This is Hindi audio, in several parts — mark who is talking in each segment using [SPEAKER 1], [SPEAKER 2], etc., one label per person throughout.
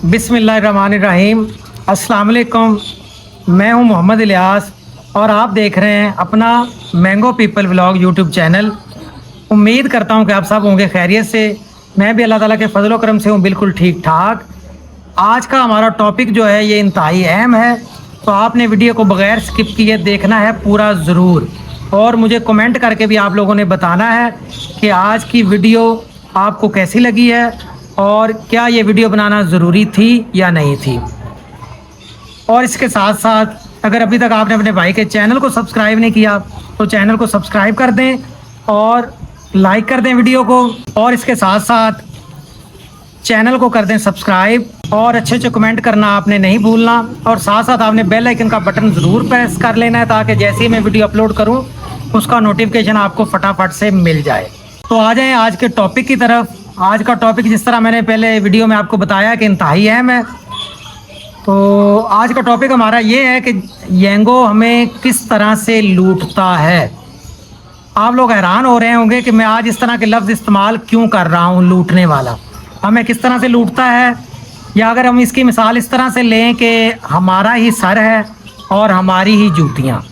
[SPEAKER 1] बिस्मिल्लाहिर्रहमानिर्रहीम। अस्सलाम वालेकुम। मैं हूं मोहम्मद इलियास और आप देख रहे हैं अपना mango people vlog YouTube channel. उम्मीद करता हूं कि आप सब होंगे खैरियत से। मैं भी अल्लाह ताला के फजल करम से हूं बिल्कुल ठीक ठाक। आज का हमारा टॉपिक जो है ये इंतहाई अहम है, तो आपने वीडियो को बगैर स्किप किए देखना है पूरा ज़रूर, और मुझे कमेंट करके भी आप लोगों ने बताना है कि आज की वीडियो आपको कैसी लगी है और क्या ये वीडियो बनाना ज़रूरी थी या नहीं थी। और इसके साथ साथ अगर अभी तक आपने अपने भाई के चैनल को सब्सक्राइब नहीं किया तो चैनल को सब्सक्राइब कर दें और लाइक कर दें वीडियो को, और इसके साथ साथ चैनल को कर दें सब्सक्राइब, और अच्छे अच्छे कमेंट करना आपने नहीं भूलना, और साथ साथ आपने बेल आइकन का बटन ज़रूर प्रेस कर लेना है ताकि जैसे ही मैं वीडियो अपलोड करूं उसका नोटिफिकेशन आपको फटाफट से मिल जाए। तो आ जाएं आज के टॉपिक की तरफ। आज का टॉपिक जिस तरह मैंने पहले वीडियो में आपको बताया कि इंतहाई अहम है, तो आज का टॉपिक हमारा ये है कि येंगो हमें किस तरह से लूटता है। आप लोग हैरान हो रहे होंगे कि मैं आज इस तरह के लफ्ज़ इस्तेमाल क्यों कर रहा हूँ, लूटने वाला। हमें किस तरह से लूटता है, या अगर हम इसकी मिसाल इस तरह से लें कि हमारा ही सर है और हमारी ही जूतियाँ,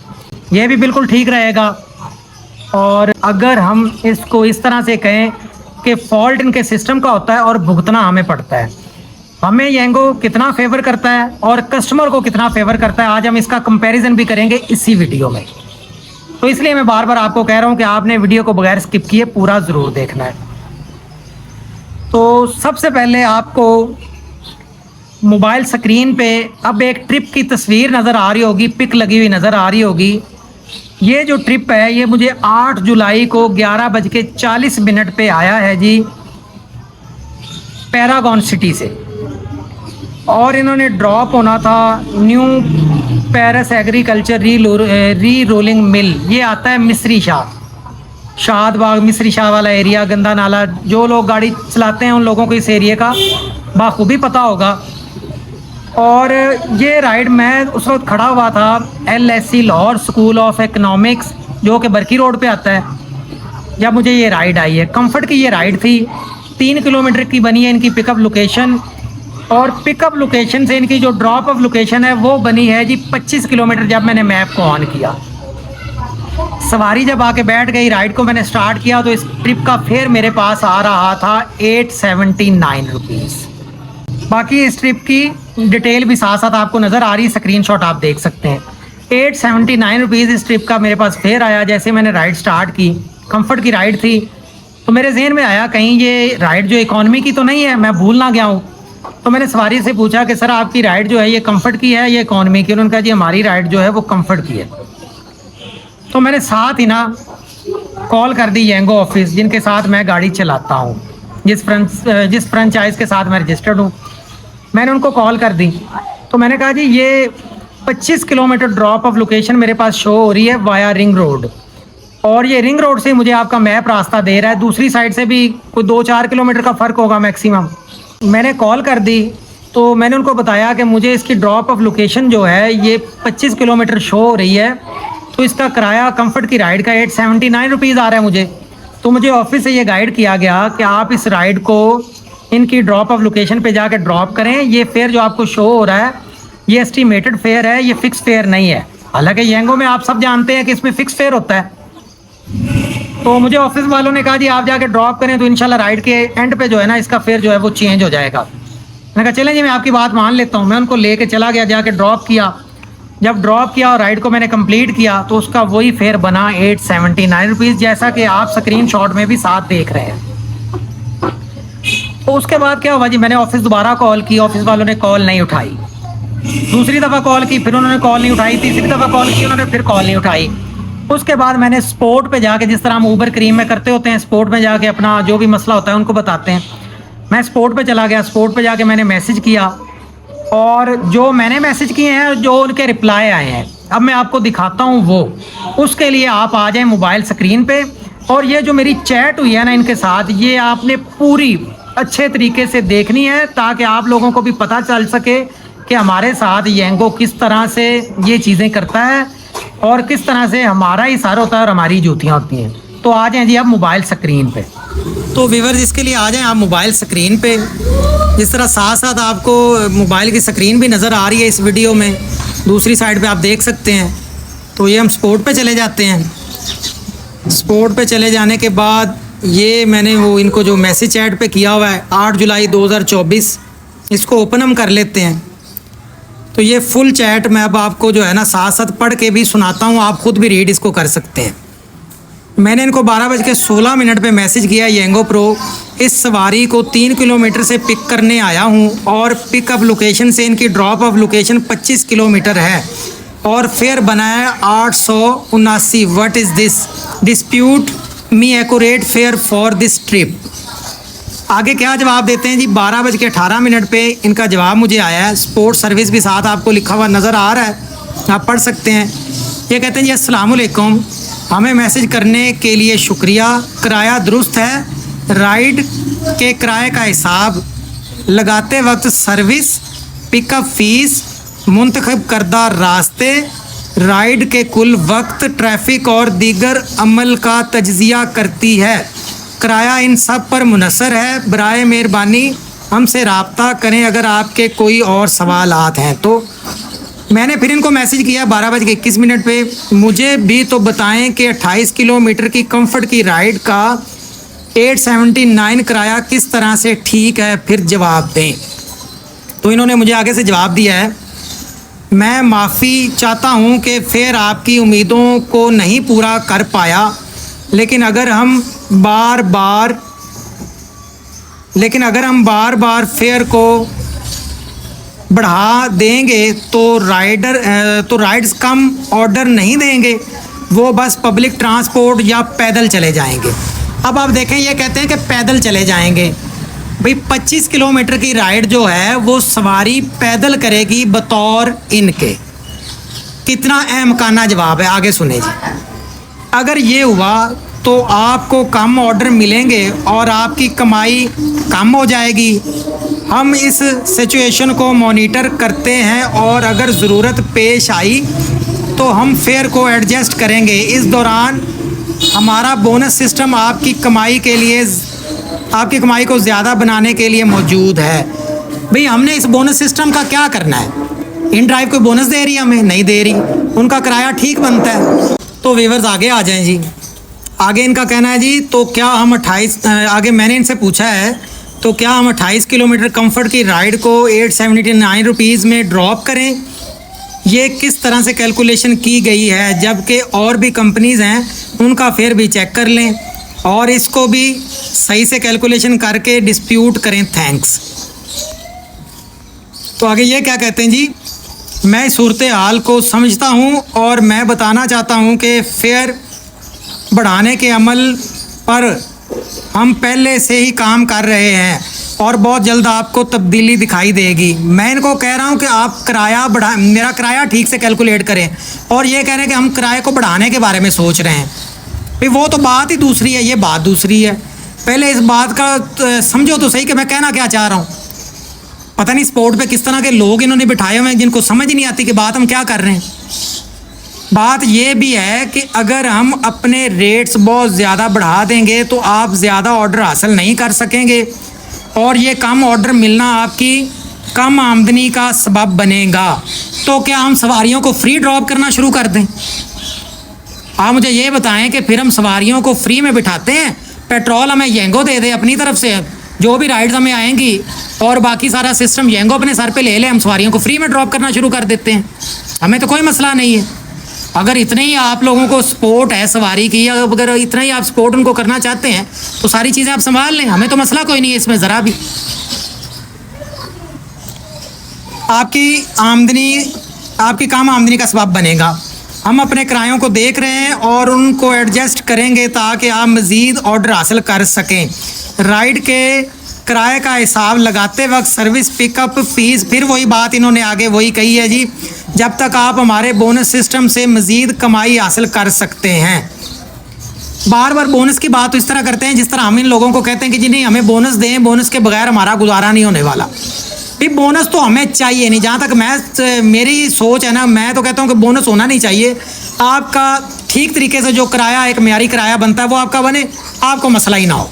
[SPEAKER 1] ये भी बिल्कुल ठीक रहेगा। और अगर हम इसको इस तरह से कहें कि फॉल्ट इनके सिस्टम का होता है और भुगतना हमें पड़ता है। हमें येंगो कितना फेवर करता है और कस्टमर को कितना फेवर करता है, आज हम इसका कंपैरिजन भी करेंगे इसी वीडियो में। तो इसलिए मैं बार बार आपको कह रहा हूँ कि आपने वीडियो को बगैर स्किप किए पूरा ज़रूर देखना है। तो सबसे पहले आपको मोबाइल स्क्रीन पे अब एक ट्रिप की तस्वीर नज़र आ रही होगी, पिक लगी हुई नज़र आ रही होगी। ये जो ट्रिप है ये मुझे 8 जुलाई को 11:40 पे आया है जी, पैरागॉन सिटी से, और इन्होंने ड्रॉप होना था न्यू पेरिस एग्रीकल्चर री रोलिंग मिल। ये आता है मिस्री शाद बाग मिस्री शाह वाला एरिया, गंदा नाला। जो लोग गाड़ी चलाते हैं उन लोगों को इस एरिया का बाखूबी पता होगा। और ये राइड मैं उस वक्त खड़ा हुआ था LSE Lahore school of economics, जो कि बरकी रोड पे आता है, जब मुझे ये राइड आई है। कंफर्ट की ये राइड थी, 3 किलोमीटर की बनी है इनकी पिकअप लोकेशन, और पिकअप लोकेशन से इनकी जो ड्रॉप ऑफ लोकेशन है वो बनी है जी 25 किलोमीटर। जब मैंने मैप को ऑन किया, सवारी जब आके बैठ गई, राइड को मैंने स्टार्ट किया, तो इस ट्रिप का फेयर मेरे पास आ रहा था 879 रुपीज़। बाकी इस ट्रिप की डिटेल भी साथ साथ आपको नज़र आ रही है, स्क्रीनशॉट आप देख सकते हैं। 879 रुपीज़ इस ट्रिप का मेरे पास फेयर आया। जैसे मैंने राइड स्टार्ट की, कंफर्ट की राइड थी, तो मेरे जहन में आया कहीं ये राइड जो इकॉनमी की तो नहीं है, मैं भूल ना गया हूँ। तो मैंने सवारी से पूछा कि सर आपकी राइड जो है ये कंफर्ट की है या इकॉनमी की? उन्होंने कहा जी हमारी राइड जो है वो कंफर्ट की है। तो मैंने साथ ही ना कॉल कर दी येंगो ऑफिस, जिनके साथ मैं गाड़ी चलाता हूँ, जिस फ्रेंचाइज के साथ मैं रजिस्टर्ड हूँ। मैंने उनको कॉल कर दी, तो मैंने कहा जी ये 25 किलोमीटर ड्रॉप ऑफ लोकेशन मेरे पास शो हो रही है वाया रिंग रोड, और ये रिंग रोड से मुझे आपका मैप रास्ता दे रहा है, दूसरी साइड से भी कोई 2-4 किलोमीटर का फ़र्क होगा मैक्सिमम। मैंने कॉल कर दी, तो मैंने उनको बताया कि मुझे इसकी ड्रॉप ऑफ लोकेशन जो है ये 25 किलोमीटर शो हो रही है, तो इसका किराया कंफर्ट की राइड का 879 रुपीज़ आ रहा है मुझे। तो मुझे ऑफिस से ये गाइड किया गया कि आप इस राइड को इनकी ड्रॉप ऑफ लोकेशन पे जाकर ड्रॉप करें। ये फेयर जो आपको शो हो रहा है ये एस्टिमेटेड फेयर है, ये फिक्स फेयर नहीं है। हालांकि येंगो में आप सब जानते हैं कि इसमें फिक्स फेयर होता है। तो मुझे ऑफिस वालों ने कहा जी आप जाके ड्रॉप करें, तो इंशाल्लाह राइड के एंड पे जो है ना इसका फेयर जो है वो चेंज हो जाएगा। मैंने कहा चलें जी, मैं आपकी बात मान लेता हूँ। मैं उनको लेके चला गया, जाके ड्रॉप किया। जब ड्रॉप किया और राइड को मैंने कंप्लीट किया, तो उसका वही फेयर बना 879 रुपीज़, जैसा कि आप स्क्रीनशॉट में भी साथ देख रहे हैं। तो उसके बाद क्या हुआ जी, मैंने ऑफिस दोबारा कॉल की, ऑफिस वालों ने कॉल नहीं उठाई। दूसरी दफ़ा कॉल की, फिर उन्होंने कॉल नहीं उठाई। तीसरी दफ़ा कॉल की, उन्होंने फिर कॉल नहीं उठाई। उसके बाद मैंने स्पोर्ट पे जाके, जिस तरह हम ऊबर क्रीम में करते होते हैं, स्पोर्ट में जाके अपना जो भी मसला होता है उनको बताते हैं, मैं स्पोर्ट पे चला गया। स्पोर्ट पे जाके मैंने मैसेज किया, और जो मैंने मैसेज किए हैं, जो उनके रिप्लाई आए हैं, अब मैं आपको दिखाता हूँ वो। उसके लिए आप आ जाएं मोबाइल स्क्रीन पे, और ये जो मेरी चैट हुई है ना इनके साथ, ये आपने पूरी अच्छे तरीके से देखनी है ताकि आप लोगों को भी पता चल सके कि हमारे साथ येंगो किस तरह से ये चीज़ें करता है और किस तरह से हमारा ही सर होता है और हमारी जूतियाँ होती हैं। तो आ जाएं जी आप मोबाइल स्क्रीन पे। तो व्यूअर्स इसके लिए आ जाएं आप मोबाइल स्क्रीन पे। जिस तरह साथ साथ आपको मोबाइल की स्क्रीन भी नज़र आ रही है इस वीडियो में, दूसरी साइड पे आप देख सकते हैं। तो ये हम स्पोर्ट पे चले जाते हैं। स्पोर्ट पे चले जाने के बाद ये मैंने वो इनको जो मैसेज ऐड पे किया हुआ है 8 जुलाई 2024, इसको ओपन हम कर लेते हैं। तो ये फुल चैट मैं अब आपको जो है ना साथ साथ पढ़ के भी सुनाता हूँ, आप खुद भी रीड इसको कर सकते हैं। मैंने इनको 12:16 पे मैसेज किया, येंगो प्रो इस सवारी को 3 किलोमीटर से पिक करने आया हूँ और पिकअप लोकेशन से इनकी ड्रॉप ऑफ लोकेशन 25 किलोमीटर है और फेयर बनाया 879। What is this dispute me accurate fair for this trip. आगे क्या जवाब देते हैं जी। 12:18 पे इनका जवाब मुझे आया है। स्पोर्ट सर्विस भी साथ आपको लिखा हुआ नज़र आ रहा है, आप पढ़ सकते हैं। ये कहते हैं जी अस्सलाम वालेकुम, हमें मैसेज करने के लिए शुक्रिया। किराया दुरुस्त है, राइड के किराए का हिसाब लगाते वक्त सर्विस, पिकअप फ़ीस, मुंतखब करदा रास्ते, राइड के कुल वक्त, ट्रैफिक और दीगर अमल का तज्जिया करती है। किराया इन सब पर मुनसर है। बराए मेहरबानी हमसे रब्ता करें अगर आपके कोई और सवालात हैं तो। मैंने फिर इनको मैसेज किया 12:21 पे, मुझे भी तो बताएं कि 28 किलोमीटर की कंफर्ट की राइड का 879 किराया किस तरह से ठीक है, फिर जवाब दें। तो इन्होंने मुझे आगे से जवाब दिया है, मैं माफ़ी चाहता हूं कि फेयर आपकी उम्मीदों को नहीं पूरा कर पाया, लेकिन अगर हम बार बार फेयर को बढ़ा देंगे तो राइड्स कम ऑर्डर नहीं देंगे, वो बस पब्लिक ट्रांसपोर्ट या पैदल चले जाएंगे। अब आप देखें, ये कहते हैं कि पैदल चले जाएंगे। भाई 25 किलोमीटर की राइड जो है वो सवारी पैदल करेगी बतौर इनके। कितना अहमकाना जवाब है, आगे सुने जी। अगर ये हुआ तो आपको कम ऑर्डर मिलेंगे और आपकी कमाई कम हो जाएगी। हम इस सिचुएशन को मॉनिटर करते हैं और अगर ज़रूरत पेश आई तो हम फेयर को एडजस्ट करेंगे। इस दौरान हमारा बोनस सिस्टम आपकी कमाई को ज़्यादा बनाने के लिए मौजूद है। भाई हमने इस बोनस सिस्टम का क्या करना है? इन ड्राइव कोई बोनस दे रही है? हमें नहीं दे रही। उनका किराया ठीक बनता है। तो व्यूअर्स आगे आ जाएं जी। आगे इनका कहना है जी, तो क्या हम 28 आगे मैंने इनसे पूछा है, तो क्या हम 28 किलोमीटर कंफर्ट की राइड को 879 रुपीज़ में ड्रॉप करें? ये किस तरह से कैलकुलेशन की गई है, जबकि और भी कंपनीज़ हैं उनका फेयर भी चेक कर लें और इसको भी सही से कैलकुलेशन करके डिस्प्यूट करें। थैंक्स। तो आगे ये क्या कहते हैं जी, मैं इस सूरत हाल को समझता हूँ और मैं बताना चाहता हूँ कि फेयर बढ़ाने के अमल पर हम पहले से ही काम कर रहे हैं और बहुत जल्द आपको तब्दीली दिखाई देगी। मैं इनको कह रहा हूं कि आप मेरा किराया ठीक से कैलकुलेट करें और ये कह रहे हैं कि हम किराए को बढ़ाने के बारे में सोच रहे हैं। भाई वो तो बात ही दूसरी है, ये बात दूसरी है। पहले इस बात का समझो तो सही कि मैं कहना क्या चाह रहा हूँ। पता नहीं स्पोर्ट पे किस तरह के लोग इन्होंने बिठाए हुए हैं जिनको समझ नहीं आती कि बात हम क्या कर रहे हैं। बात ये भी है कि अगर हम अपने रेट्स बहुत ज़्यादा बढ़ा देंगे तो आप ज़्यादा ऑर्डर हासिल नहीं कर सकेंगे और ये कम ऑर्डर मिलना आपकी कम आमदनी का सबब बनेगा। तो क्या हम सवारियों को फ्री ड्रॉप करना शुरू कर दें? आप मुझे ये बताएं कि फिर हम सवारियों को फ्री में बिठाते हैं, पेट्रोल हमें येंगो दे दे अपनी तरफ से, जो भी राइड्स हमें आएंगी और बाकी सारा सिस्टम येंगो अपने सर पे ले ले, हम सवारियों को फ्री में ड्रॉप करना शुरू कर देते हैं। हमें तो कोई मसला नहीं है। अगर इतने ही आप लोगों को सपोर्ट है सवारी की, अगर इतना ही आप सपोर्ट उनको करना चाहते हैं तो सारी चीज़ें आप संभाल लें, हमें तो मसला कोई नहीं है इसमें ज़रा भी। आपकी कम आमदनी का सबब बनेगा। हम अपने किरायों को देख रहे हैं और उनको एडजस्ट करेंगे ताकि आप मज़ीद ऑर्डर हासिल कर सकें। राइड के किराए का हिसाब लगाते वक्त सर्विस, पिकअप फ़ीस, फिर वही बात इन्होंने आगे वही कही है जी, जब तक आप हमारे बोनस सिस्टम से मज़ीद कमाई हासिल कर सकते हैं। बार बार बोनस की बात तो इस तरह करते हैं जिस तरह हम इन लोगों को कहते हैं कि जी नहीं हमें बोनस दें, बोनस के बगैर हमारा गुजारा नहीं होने वाला। भाई बोनस तो हमें चाहिए नहीं। जहाँ तक मेरी सोच है ना, मैं तो कहता हूँ कि बोनस होना नहीं चाहिए। आपका ठीक तरीके से जो किराया, एक मियारी किराया बनता है वो आपका बने, आपको मसला ही ना हो।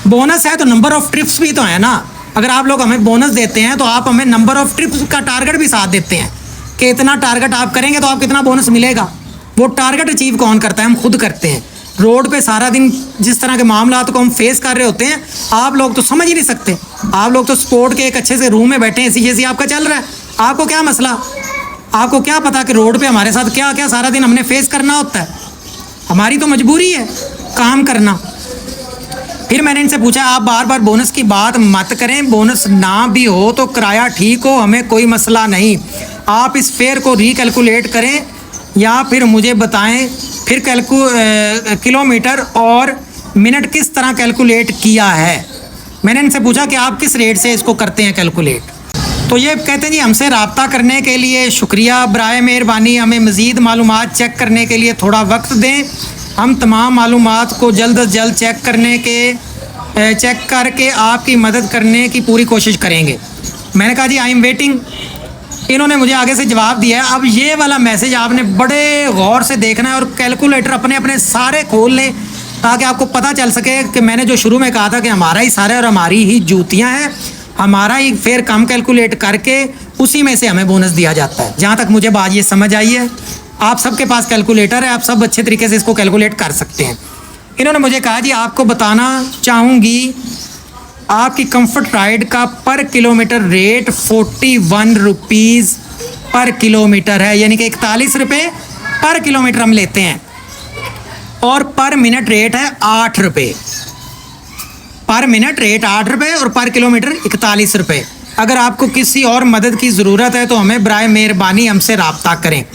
[SPEAKER 1] बोनस है तो नंबर ऑफ़ ट्रिप्स भी तो है ना। अगर आप लोग हमें बोनस देते हैं तो आप हमें नंबर ऑफ ट्रिप्स का टारगेट भी साथ देते हैं कि इतना टारगेट आप करेंगे तो आप कितना बोनस मिलेगा। वो टारगेट अचीव कौन करता है? हम खुद करते हैं। रोड पे सारा दिन जिस तरह के मामला को हम फेस कर रहे होते हैं, आप लोग तो समझ ही नहीं सकते। आप लोग तो स्पोर्ट के एक अच्छे से रूम में बैठे हैं, ऐसी जैसी आपका चल रहा है, आपको क्या मसला? आपको क्या पता कि रोड पे हमारे साथ क्या क्या सारा दिन हमने फेस करना होता है। हमारी तो मजबूरी है काम करना। फिर मैंने इनसे पूछा, आप बार बार बोनस की बात मत करें, बोनस ना भी हो तो किराया ठीक हो, हमें कोई मसला नहीं। आप इस फेयर को रिकैलकुलेट करें या फिर मुझे बताएं फिर किलोमीटर और मिनट किस तरह कैलकुलेट किया है। मैंने इनसे पूछा कि आप किस रेट से इसको करते हैं कैलकुलेट। तो ये कहते हैं जी हमसे रब्ता करने के लिए शुक्रिया, बराए मेहरबानी हमें मज़ीद मालूमात चेक करने के लिए थोड़ा वक्त दें। हम तमाम मालूमात को जल्द अज जल्द चेक करके आपकी मदद करने की पूरी कोशिश करेंगे। मैंने कहा जी आई एम वेटिंग। इन्होंने मुझे आगे से जवाब दिया है। अब ये वाला मैसेज आपने बड़े गौर से देखना है और कैलकुलेटर अपने अपने सारे खोल लें ताकि आपको पता चल सके कि मैंने जो शुरू में कहा था कि हमारा ही सारा और हमारी ही जूतियाँ हैं, हमारा ही फेयर कम कैलकुलेट करके उसी में से हमें बोनस दिया जाता है। जहाँ तक मुझे बात ये समझ आई है, आप सबके पास कैलकुलेटर है, आप सब अच्छे तरीके से इसको कैलकुलेट कर सकते हैं। इन्होंने मुझे कहा जी आपको बताना चाहूँगी आपकी कंफर्ट राइड का पर किलोमीटर रेट 41 रुपीज़ पर किलोमीटर है, यानी कि 41 रुपये पर किलोमीटर हम लेते हैं। और पर मिनट रेट है 8 रुपये। पर मिनट रेट 8 रुपये और पर किलोमीटर 41 रुपये। अगर आपको किसी और मदद की ज़रूरत है तो हमें बराए मेहरबानी हमसे रब्ता करें।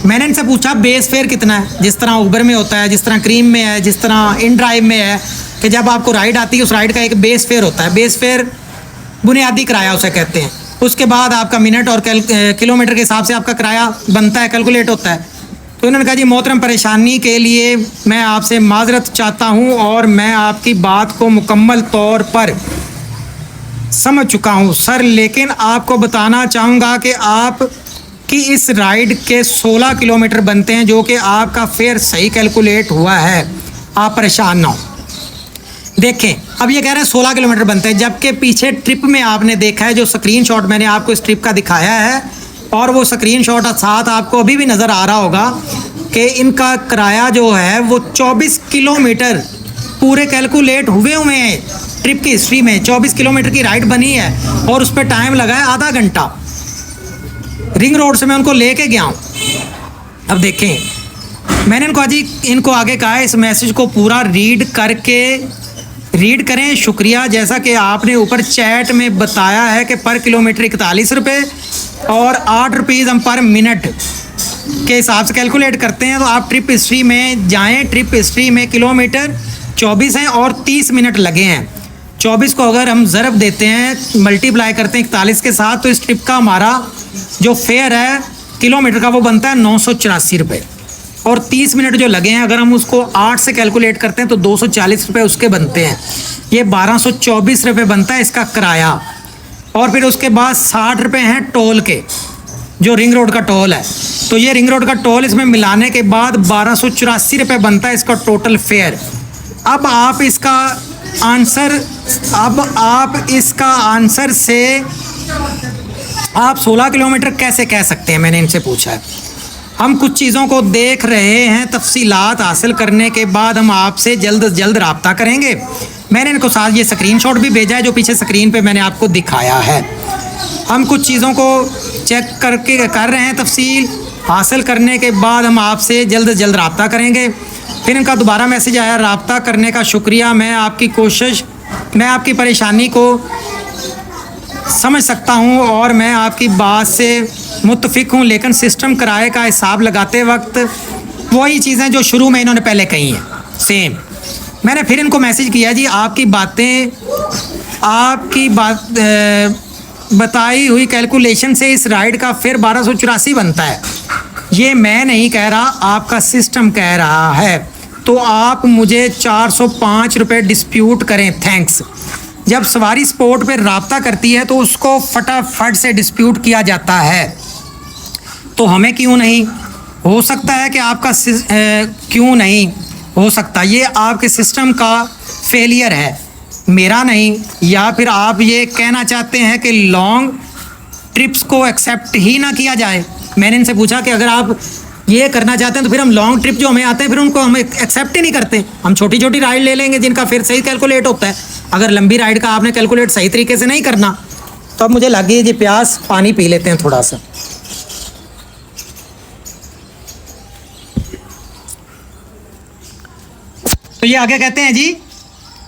[SPEAKER 1] मैंने इनसे पूछा बेस फेयर कितना है, जिस तरह उबर में होता है, जिस तरह क्रीम में है, जिस तरह इन ड्राइव में है कि जब आपको राइड आती है उस राइड का एक बेस फेयर होता है। बेस फेयर बुनियादी किराया उसे कहते हैं। उसके बाद आपका मिनट और किलोमीटर के हिसाब से आपका किराया बनता है, कैलकुलेट होता है। तो इन्होंने कहा जी मोहतरम परेशानी के लिए मैं आपसे माजरत चाहता हूँ और मैं आपकी बात को मुकम्मल तौर पर समझ चुका हूँ सर, लेकिन आपको बताना चाहूँगा कि आप कि इस राइड के 16 किलोमीटर बनते हैं जो कि आपका फेयर सही कैलकुलेट हुआ है, आप परेशान ना हो। देखें अब ये कह रहे हैं 16 किलोमीटर बनते हैं, जबकि पीछे ट्रिप में आपने देखा है जो स्क्रीनशॉट मैंने आपको इस ट्रिप का दिखाया है और वो स्क्रीनशॉट साथ आपको अभी भी नज़र आ रहा होगा कि इनका किराया जो है वो 24 किलोमीटर पूरे कैलकुलेट हुए हैं। ट्रिप की हिस्ट्री में 24 किलोमीटर की राइड बनी है और उस पर टाइम लगा है आधा घंटा। रिंग रोड से मैं उनको लेके गया हूँ। अब देखें मैंने इनको आगे कहा है इस मैसेज को पूरा रीड करें। शुक्रिया, जैसा कि आपने ऊपर चैट में बताया है कि पर किलोमीटर 41 रुपये और 8 रुपीज़ हम पर मिनट के हिसाब से कैलकुलेट करते हैं। तो आप ट्रिप हिस्ट्री में जाएं, ट्रिप हिस्ट्री में किलोमीटर 24 हैं और 30 मिनट लगे हैं। 24 को अगर हम ज़रब देते हैं, मल्टीप्लाई करते हैं 41 के साथ, तो इस ट्रिप का हमारा जो फेयर है किलोमीटर का वो बनता है 984 रुपये। और 30 मिनट जो लगे हैं अगर हम उसको 8 से कैलकुलेट करते हैं तो 240 रुपये उसके बनते हैं। ये 1224 रुपये बनता है इसका किराया। और फिर उसके बाद 60 रुपये हैं टोल के, जो रिंग रोड का टोल है। तो ये रिंग रोड का टोल इसमें मिलाने के बाद 1284 रुपये बनता है इसका टोटल फेयर। अब आप इसका आंसर से आप 16 किलोमीटर कैसे कह सकते हैं, मैंने इनसे पूछा है। हम कुछ चीज़ों को देख रहे हैं, तफसीलात हासिल करने के बाद हम आपसे जल्द से जल्द रब्ता करेंगे। मैंने इनको साथ ये स्क्रीनशॉट भी भेजा है जो पीछे स्क्रीन पे मैंने आपको दिखाया है। हम कुछ चीज़ों को चेक कर रहे हैं, तफसील हासिल करने के बाद हम आपसे जल्द से जल्द रब्ता करेंगे। फिर इनका दोबारा मैसेज आया, रब्ता करने का शुक्रिया, मैं आपकी परेशानी को समझ सकता हूँ और मैं आपकी बात से मुत्तफिक हूँ, लेकिन सिस्टम किराए का हिसाब लगाते वक्त वही चीज़ें जो शुरू में इन्होंने पहले कही हैं सेम। मैंने फिर इनको मैसेज किया जी आपकी बताई हुई कैलकुलेशन से इस राइड का फिर 1284 बनता है। ये मैं नहीं कह रहा, आपका सिस्टम कह रहा है। तो आप मुझे 405 रुपये डिस्प्यूट करें, थैंक्स। जब सवारी स्पोर्ट पे रब्ता करती है तो उसको फटाफट से डिस्प्यूट किया जाता है, तो हमें क्यों नहीं हो सकता है कि आपका क्यों नहीं हो सकता, ये आपके सिस्टम का फेलियर है। मेरा नहीं, या फिर आप ये कहना चाहते हैं कि लॉन्ग ट्रिप्स को एक्सेप्ट ही ना किया जाए? मैंने इनसे पूछा कि अगर आप ये करना चाहते हैं तो फिर हम लॉन्ग ट्रिप जो हमें आते हैं फिर उनको हम एक्सेप्ट ही नहीं करते, हम छोटी छोटी राइड ले लेंगे जिनका फिर सही कैलकुलेट होता है। अगर लंबी राइड का आपने कैलकुलेट सही तरीके से नहीं करना तो अब मुझे लगी जी प्यास, पानी पी लेते हैं थोड़ा सा। तो ये आगे कहते हैं जी,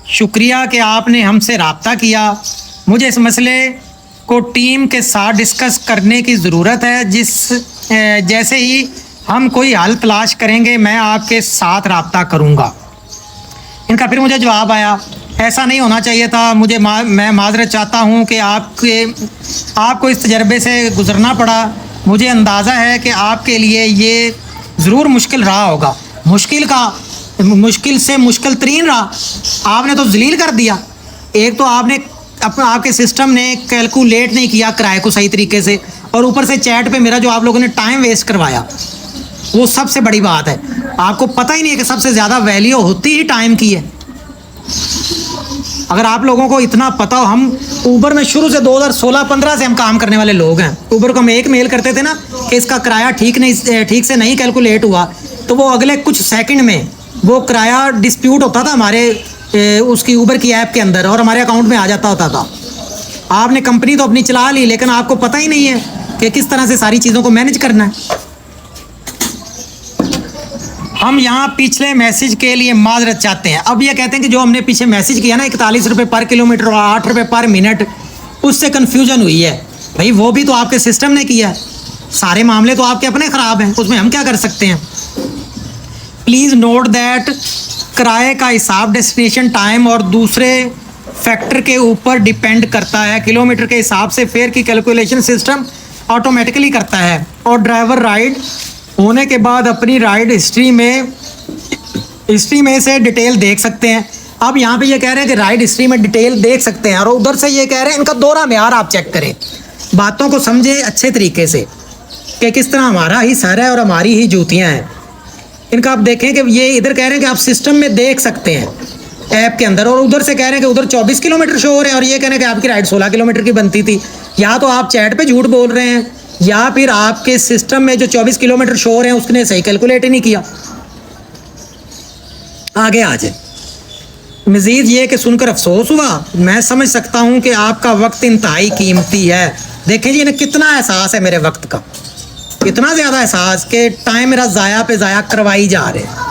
[SPEAKER 1] शुक्रिया कि आपने हमसे रब्ता किया, मुझे इस मसले को टीम के साथ डिस्कस करने की ज़रूरत है। जैसे ही हम कोई हल तलाश करेंगे मैं आपके साथ रब्ता करूँगा। इनका फिर मुझे जवाब आया, ऐसा नहीं होना चाहिए था, मैं माजरत चाहता हूँ कि आपको इस तजर्बे से गुज़रना पड़ा। मुझे अंदाज़ा है कि आपके लिए ये ज़रूर मुश्किल रहा होगा। मुश्किल से मुश्किल तरीन रहा, आपने तो जलील कर दिया। एक तो आपने आपके सिस्टम ने कैलकुलेट नहीं किया किराए को सही तरीके से, और ऊपर से चैट पे मेरा जो आप लोगों ने टाइम वेस्ट करवाया, वो सबसे बड़ी बात है। आपको पता ही नहीं है कि सबसे ज़्यादा वैल्यू होती ही टाइम की है। अगर आप लोगों को इतना पता हो, हम ऊबर में शुरू से 2016-15 से हम काम करने वाले लोग हैं। ऊबर को हम एक मेल करते थे ना कि इसका किराया ठीक से नहीं कैलकुलेट हुआ, तो वो अगले कुछ सेकंड में वो किराया डिस्प्यूट होता था हमारे उसकी ऊबर की ऐप के अंदर और हमारे अकाउंट में आ जाता होता था। आपने कंपनी तो अपनी चला ली, लेकिन आपको पता ही नहीं है कि किस तरह से सारी चीज़ों को मैनेज करना है। हम यहाँ पिछले मैसेज के लिए माजरत चाहते हैं। अब ये कहते हैं कि जो हमने पीछे मैसेज किया ना 41 रुपये पर किलोमीटर और 8 रुपये पर मिनट, उससे कन्फ्यूजन हुई है। भाई वो भी तो आपके सिस्टम ने किया है, सारे मामले तो आपके अपने ख़राब हैं, उसमें हम क्या कर सकते हैं। प्लीज़ नोट दैट किराए का हिसाब डेस्टिनेशन टाइम और दूसरे फैक्टर के ऊपर डिपेंड करता है। किलोमीटर के हिसाब से फेयर की कैलकुलेशन सिस्टम ऑटोमेटिकली करता है, और ड्राइवर राइड होने के बाद अपनी राइड हिस्ट्री में से डिटेल देख सकते हैं। अब यहाँ पे ये कह रहे हैं कि राइड हिस्ट्री में डिटेल देख सकते हैं, और उधर से ये कह रहे हैं इनका दोहरा म्यार आप चेक करें, बातों को समझे अच्छे तरीके से कि किस तरह हमारा ही सर है और हमारी ही जूतियाँ हैं। इनका आप देखें कि ये इधर कह रहे हैं कि आप सिस्टम में देख सकते हैं ऐप के अंदर, और उधर से कह रहे हैं कि उधर 24 किलोमीटर शो हो रहे हैं, और ये कह रहे हैं कि आपकी राइड 16 किलोमीटर की बनती थी। या तो आप चैट पे झूठ बोल रहे हैं, या फिर आपके सिस्टम में जो 24 किलोमीटर शो हो रहे हैं उसने सही कैलकुलेट ही नहीं किया। आगे आ जाए। मज़ीद ये कि सुनकर अफसोस हुआ, मैं समझ सकता हूँ कि आपका वक्त इंतहाई कीमती है। देखें जी इन्हें कितना एहसास है मेरे वक्त का, इतना ज़्यादा एहसास कि टाइम मेरा ज़ाया पे ज़ाया करवाई जा रहे हैं।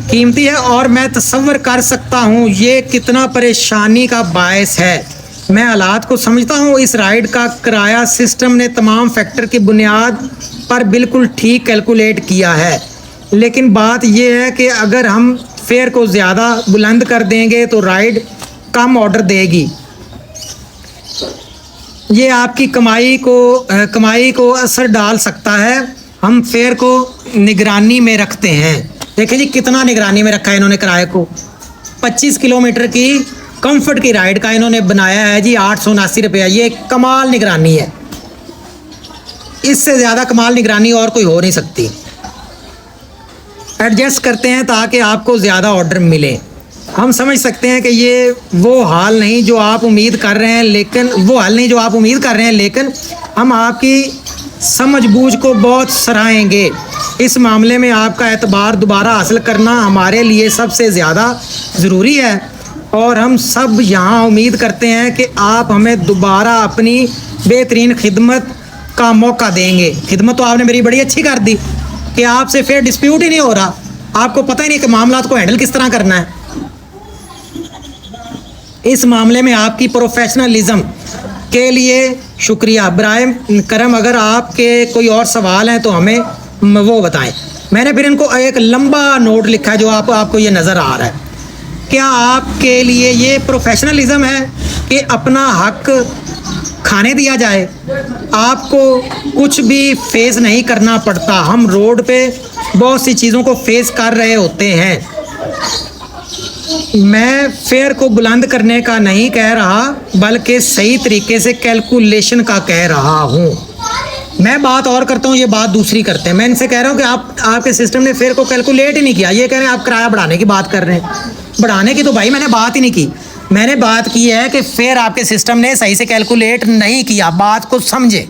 [SPEAKER 1] कीमती है, और मैं तसव्वुर कर सकता हूँ ये कितना परेशानी का बायस है। मैं हालात को समझता हूँ। इस राइड का किराया सिस्टम ने तमाम फैक्टर की बुनियाद पर बिल्कुल ठीक कैलकुलेट किया है, लेकिन बात यह है कि अगर हम फेयर को ज़्यादा बुलंद कर देंगे तो राइड कम ऑर्डर देगी। ये आपकी कमाई को असर डाल सकता है। हम फेयर को निगरानी में रखते हैं। देखिए जी कितना निगरानी में रखा है इन्होंने किराए को। 25 किलोमीटर की कंफर्ट की राइड का इन्होंने बनाया है जी 879 रुपया। ये कमाल निगरानी है, इससे ज़्यादा कमाल निगरानी और कोई हो नहीं सकती। एडजस्ट करते हैं ताकि आपको ज़्यादा ऑर्डर मिले। हम समझ सकते हैं कि ये वो हाल नहीं जो आप उम्मीद कर रहे हैं, लेकिन हम आपकी समझबूझ को बहुत सराहेंगे। इस मामले में आपका एतबार दोबारा हासिल करना हमारे लिए सबसे ज़्यादा ज़रूरी है, और हम सब यहाँ उम्मीद करते हैं कि आप हमें दोबारा अपनी बेहतरीन खिदमत का मौका देंगे। खिदमत तो आपने मेरी बड़ी अच्छी कर दी कि आपसे फिर डिस्प्यूट ही नहीं हो रहा, आपको पता ही नहीं कि मामला को हैंडल किस तरह करना है। इस मामले में आपकी प्रोफेशनलिज्म के लिए शुक्रिया। बराए करम अगर आपके कोई और सवाल हैं तो हमें वो बताएं। मैंने फिर इनको एक लंबा नोट लिखा है जो आपको ये नज़र आ रहा है। क्या आपके लिए ये प्रोफेशनलिज्म है कि अपना हक खाने दिया जाए? आपको कुछ भी फेस नहीं करना पड़ता। हम रोड पे बहुत सी चीज़ों को फेस कर रहे होते हैं। मैं फेयर को बुलंद करने का नहीं कह रहा, बल्कि सही तरीके से कैलकुलेशन का कह रहा हूँ। मैं बात और करता हूँ, ये बात दूसरी करते हैं। मैं इनसे कह रहा हूँ कि आपके सिस्टम ने फेयर को कैलकुलेट ही नहीं किया। ये कह रहे हैं आप किराया बढ़ाने की बात कर रहे हैं। बढ़ाने की तो भाई मैंने बात ही नहीं की। मैंने बात की है कि फेयर आपके सिस्टम ने सही से कैलकुलेट नहीं किया। बात को समझे,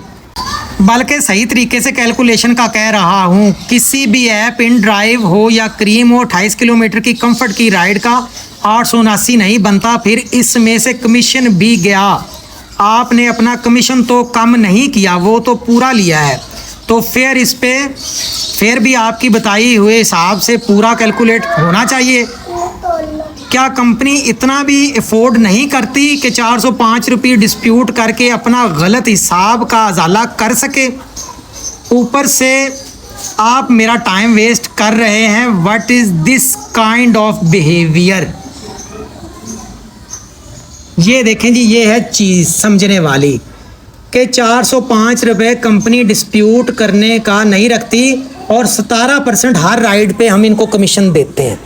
[SPEAKER 1] बल्कि सही तरीके से कैलकुलेशन का कह रहा हूँ। किसी भी ऐप इन ड्राइव हो या क्रीम हो, 28 किलोमीटर की कंफर्ट की राइड का 879 नहीं बनता। फिर इसमें से कमीशन भी गया। आपने अपना कमीशन तो कम नहीं किया, वो तो पूरा लिया है। तो फेयर इस पे फिर भी आपकी बताई हुए हिसाब से पूरा कैलकुलेट होना चाहिए। क्या कंपनी इतना भी अफोर्ड नहीं करती कि 405 रुपये डिस्प्यूट करके अपना गलत हिसाब का अजाला कर सके? ऊपर से आप मेरा टाइम वेस्ट कर रहे हैं। What is this kind of behaviour? ये देखें जी, ये है चीज़ समझने वाली कि 405 रुपये कंपनी डिस्प्यूट करने का नहीं रखती और 17% हर राइड पे हम इनको कमीशन देते हैं।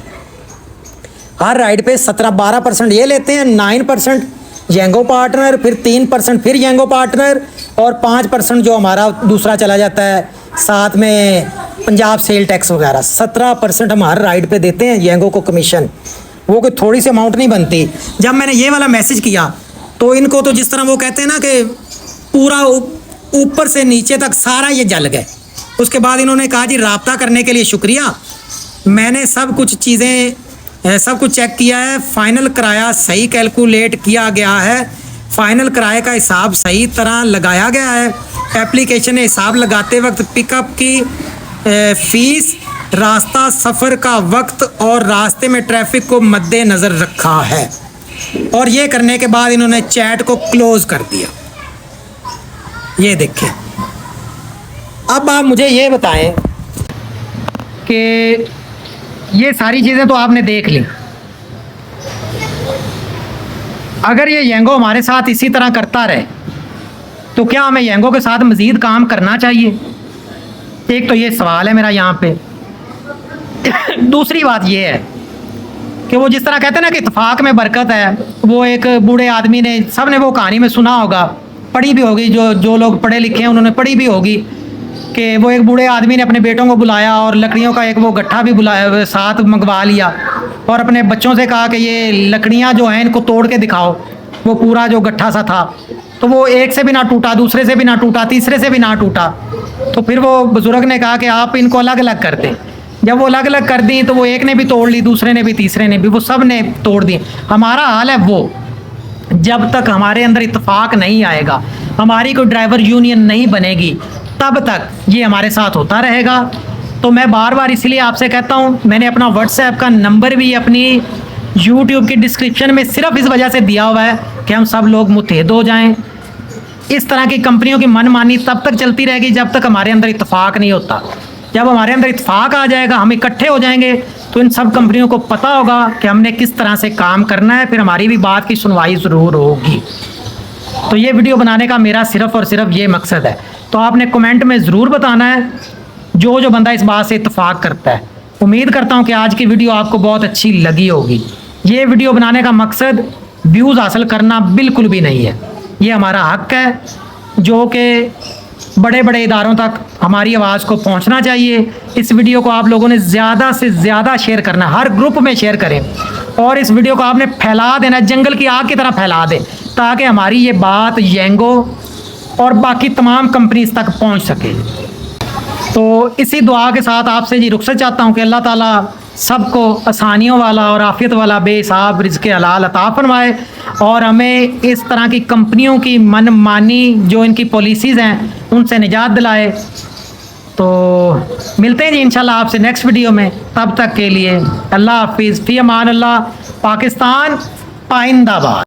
[SPEAKER 1] हर राइड पे 12% ये लेते हैं, 9% येंगो पार्टनर, फिर 3% फिर येंगो पार्टनर और 5% जो हमारा दूसरा चला जाता है साथ में पंजाब सेल टैक्स वगैरह। 17% हम हर राइड पे देते हैं येंगो को कमीशन। वो कोई थोड़ी सी अमाउंट नहीं बनती। जब मैंने ये वाला मैसेज किया तो इनको तो जिस तरह वो कहते हैं ना कि पूरा ऊपर से नीचे तक सारा ये जल गए। उसके बाद इन्होंने कहा जी राब्ता करने के लिए शुक्रिया, मैंने सब कुछ चेक किया है, फाइनल किराया सही कैलकुलेट किया गया है, फाइनल किराए का हिसाब सही तरह लगाया गया है। एप्लीकेशन में हिसाब लगाते वक्त पिकअप की फ़ीस, रास्ता, सफ़र का वक्त और रास्ते में ट्रैफिक को मद्देनज़र रखा है। और ये करने के बाद इन्होंने चैट को क्लोज़ कर दिया। ये देखें। अब आप मुझे ये बताएं कि ये सारी चीज़ें तो आपने देख ली। अगर ये येंगो हमारे साथ इसी तरह करता रहे तो क्या हमें येंगो के साथ मज़ीद काम करना चाहिए? एक तो ये सवाल है मेरा यहाँ पे। दूसरी बात ये है कि वो जिस तरह कहते हैं ना कि इत्तेफाक में बरकत है, वो एक बूढ़े आदमी ने, सब ने वो कहानी में सुना होगा, पढ़ी भी होगी, जो लोग पढ़े लिखे हैं उन्होंने पढ़ी भी होगी कि वो एक बूढ़े आदमी ने अपने बेटों को बुलाया और लकड़ियों का एक वो गट्ठा भी बुलाया, साथ मंगवा लिया और अपने बच्चों से कहा कि ये लकड़ियाँ जो हैं इनको तोड़ के दिखाओ। वो पूरा जो गट्ठा सा था तो वो एक से भी ना टूटा, दूसरे से भी ना टूटा, तीसरे से भी ना टूटा। तो फिर वो बुजुर्ग ने कहा कि आप इनको अलग अलग कर दें। जब वो अलग अलग कर दी तो वो एक ने भी तोड़ ली, दूसरे ने भी, तीसरे ने भी, वो सब ने तोड़ दी। हमारा हाल है वो, जब तक हमारे अंदर इत्तेफाक नहीं आएगा, हमारी कोई ड्राइवर यूनियन नहीं बनेगी, तब तक ये हमारे साथ होता रहेगा। तो मैं बार बार इसलिए आपसे कहता हूँ, मैंने अपना व्हाट्सएप का नंबर भी अपनी यूट्यूब की डिस्क्रिप्शन में सिर्फ इस वजह से दिया हुआ है कि हम सब लोग मुत्तहिद हो जाएं। इस तरह की कंपनियों की मनमानी तब तक चलती रहेगी जब तक हमारे अंदर इत्तेफाक नहीं होता। जब हमारे अंदर इत्तेफाक आ जाएगा, हम इकट्ठे हो जाएंगे, तो इन सब कंपनियों को पता होगा कि हमने किस तरह से काम करना है, फिर हमारी भी बात की सुनवाई ज़रूर होगी। तो ये वीडियो बनाने का मेरा सिर्फ़ और सिर्फ ये मकसद है। तो आपने कमेंट में ज़रूर बताना है जो बंदा इस बात से इत्तेफाक करता है। उम्मीद करता हूँ कि आज की वीडियो आपको बहुत अच्छी लगी होगी। ये वीडियो बनाने का मकसद व्यूज़ हासिल करना बिल्कुल भी नहीं है। ये हमारा हक़ है जो कि बड़े बड़े इदारों तक हमारी आवाज़ को पहुंचना चाहिए। इस वीडियो को आप लोगों ने ज़्यादा से ज़्यादा शेयर करना है, हर ग्रुप में शेयर करें और इस वीडियो को आपने फैला देना, जंगल की आग की तरह फैला दें, ताकि हमारी ये बात येंगो और बाकी तमाम कंपनीज तक पहुंच सके। तो इसी दुआ के साथ आपसे जी रुखसत चाहता हूँ कि अल्लाह ताला सबको आसानियों वाला और आफियत वाला बेहिसाब रिज़्क़ हलाल अता फरमाए और हमें इस तरह की कंपनियों की मनमानी जो इनकी पॉलिसीज़ हैं उनसे निजात दिलाए। तो मिलते हैं जी इंशाल्लाह आपसे नेक्स्ट वीडियो में। तब तक के लिए अल्लाह हाफिज़, फ़ी अमान अल्लाह। पाकिस्तान पाइंदाबाद।